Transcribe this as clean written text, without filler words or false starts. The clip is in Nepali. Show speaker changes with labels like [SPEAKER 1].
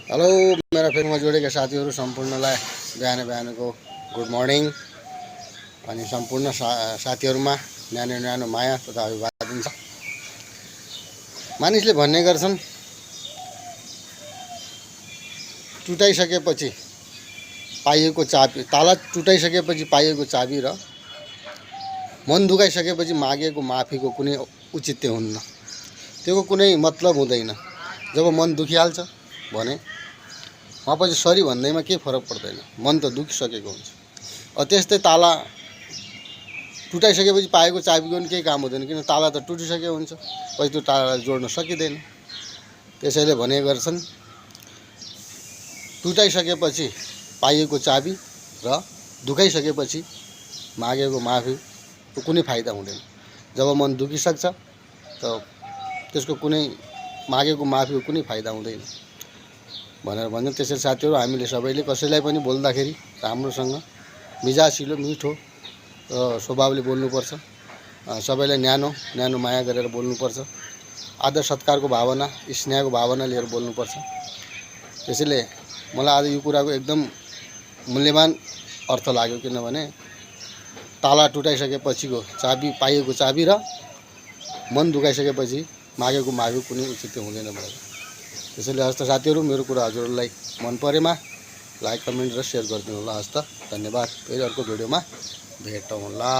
[SPEAKER 1] हेलो मेरा फेसबुकमा जोडेका साथीहरू सम्पूर्णलाई बिहान बिहानको गुड मर्निङ अनि सम्पूर्ण साथीहरूमा न्यानो न्यानो माया तथा अभिवादन छ। मानिसले भन्ने गर्छन् टुटाइसकेपछि पाइएको चाबी, ताला टुटाइसकेपछि पाइएको चाबी र मन दुखाइसकेपछि मागेको माफीको कुनै औचित्य हुन्न। त्यसको कुनै मतलब हुँदैन। जब मन दुखिहाल्छ भने पछि सरी भन्दैमा केही फरक पर्दैन, मन त दुखिसकेको हुन्छ। त्यस्तै ताला टुटाइसकेपछि पाएको चाबीको पनि केही काम हुँदैन, किन ताला त टुटिसकेको हुन्छ, पछि त्यो तालालाई जोड्न सकिँदैन। त्यसैले भने गर्छन् टुटाइसकेपछि पाइएको चाबी र दुखाइसकेपछि मागेको माफीको कुनै फाइदा हुँदैन। जब मन दुखिसक्छ त त्यसको कुनै मागेको माफीको कुनै फाइदा हुँदैन भनेर भन्छन्। त्यसैले साथीहरू, हामीले सबैले कसैलाई पनि बोल्दाखेरि राम्रोसँग मिजासिलो मिठो स्वभावले बोल्नुपर्छ। सबैलाई न्यानो न्यानो माया गरेर बोल्नुपर्छ। आदर सत्कारको भावना, स्नेहको भावना लिएर बोल्नुपर्छ। त्यसैले मलाई आज यो कुराको एकदम मूल्यवान अर्थ लाग्यो, किनभने ताला टुटाइसकेपछिको चाबी, पाइएको चाबी र मन दुखाइसकेपछि मागेको माफी कुनै उचित हुँदैन भनेर। त्यसैले हस्त साथीहरू, मेरो कुरा हजुरहरूलाई मन परेमा लाइक कमेन्ट र सेयर गरिदिनु होला। हस्त धन्यवाद। फेरि अर्को भिडियोमा भेटौँला।